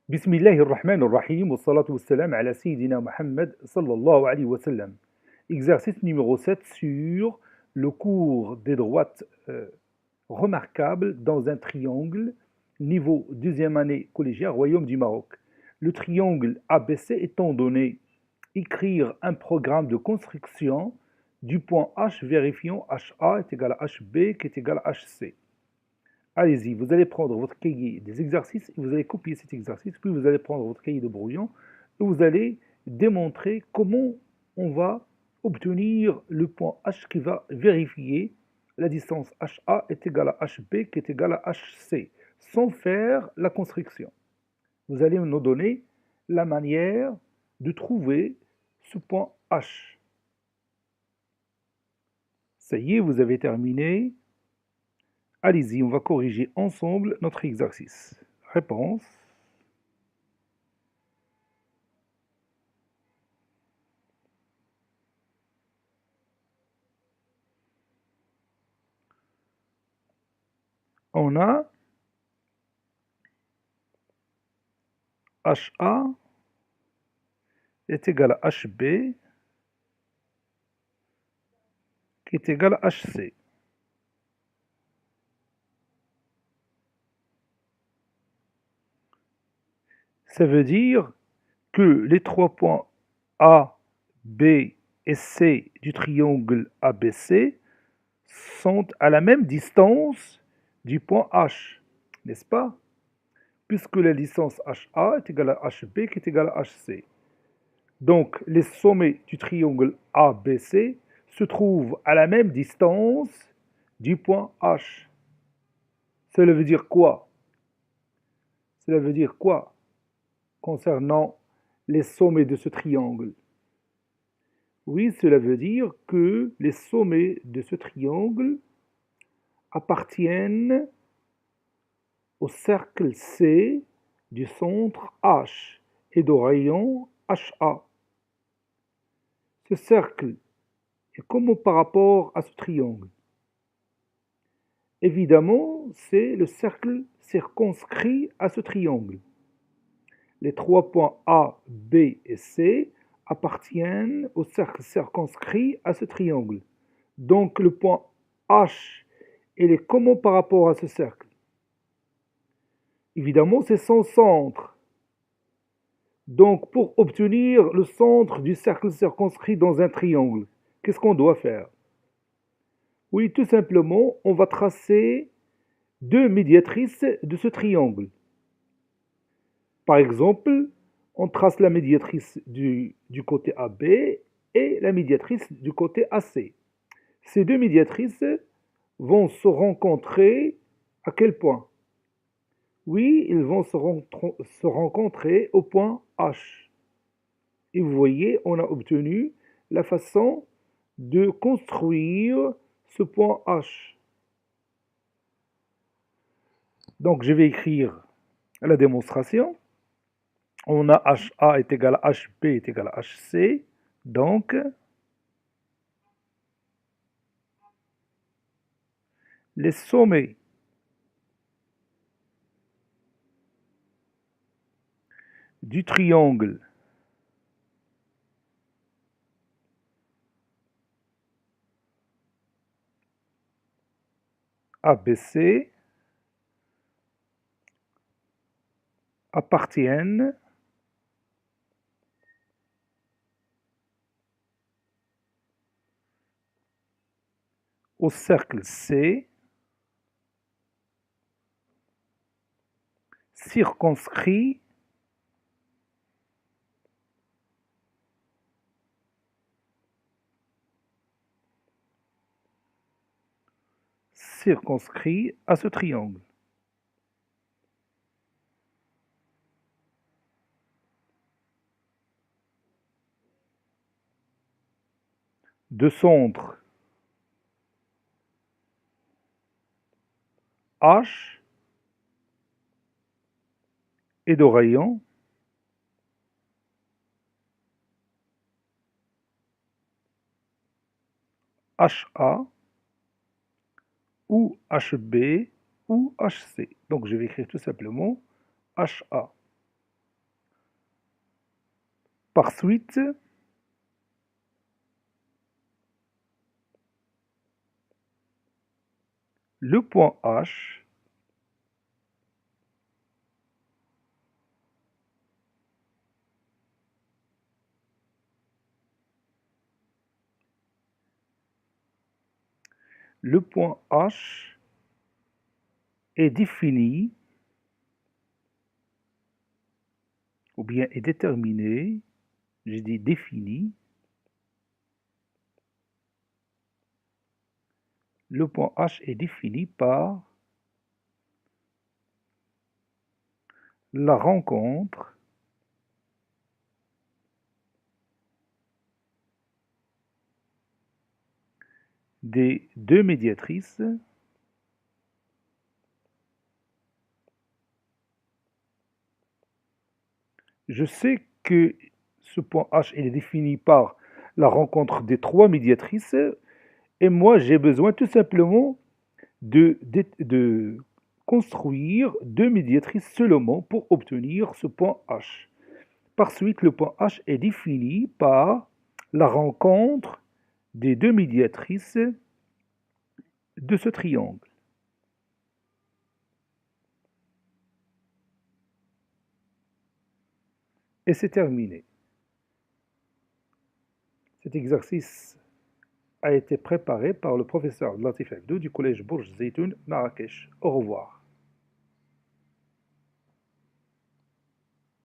بسم الله الرحمن الرحيم والصلاة والسلام على سيدنا Muhammad sallallahu alayhi wa sallam. Exercice numéro 7 sur le cours des droites remarquables dans un triangle, niveau deuxième année collégiale, Royaume du Maroc. Le triangle ABC étant donné, écrire un programme de construction du point H vérifiant HA est égal à HB qui est égal à HC. Allez-y, vous allez prendre votre cahier des exercices et vous allez copier cet exercice, puis vous allez prendre votre cahier de brouillon et vous allez démontrer comment on va obtenir le point H qui va vérifier la distance HA est égale à HB qui est égale à HC, sans faire la construction. Vous allez nous donner la manière de trouver ce point H. Ça y est, vous avez terminé. Allez-y, on va corriger ensemble notre exercice. Réponse. On a HA est égal à HB qui est égal à HC. Ça veut dire que les trois points A, B et C du triangle ABC sont à la même distance du point H, n'est-ce pas? Puisque la distance HA est égale à HB qui est égale à HC. Donc, les sommets du triangle ABC se trouvent à la même distance du point H. Cela veut dire quoi? Cela veut dire quoi concernant les sommets de ce triangle? Oui, cela veut dire que les sommets de ce triangle appartiennent au cercle C du centre H et du rayon HA. Ce cercle est comment par rapport à ce triangle? Évidemment, c'est le cercle circonscrit à ce triangle. Les trois points A, B et C appartiennent au cercle circonscrit à ce triangle. Donc le point H, il est comment par rapport à ce cercle? Évidemment, c'est son centre. Donc pour obtenir le centre du cercle circonscrit dans un triangle, qu'est-ce qu'on doit faire? Oui, tout simplement, on va tracer deux médiatrices de ce triangle. Par exemple, on trace la médiatrice du côté AB et la médiatrice du côté AC. Ces deux médiatrices vont se rencontrer à quel point? Oui, ils vont se rencontrer au point H. Et vous voyez, on a obtenu la façon de construire ce point H. Donc, je vais écrire la démonstration. On a HA est égal à HB est égal à HC. Donc, les sommets du triangle ABC appartiennent au cercle C circonscrit à ce triangle. De centre H et de rayon HA ou HB ou HC. Donc je vais écrire tout simplement HA. Par suite, le point H est défini ou bien est déterminé, j'ai dit défini, le point H est défini par la rencontre des deux médiatrices Je sais que ce point H est défini par la rencontre des trois médiatrices et moi j'ai besoin tout simplement de construire deux médiatrices seulement pour obtenir ce point H. Par suite, le point H est défini par la rencontre des deux médiatrices de ce triangle. Et c'est terminé. Cet exercice a été préparé par le professeur Latif Abdou du collège Bourj Zeytoun, Marrakech. Au revoir.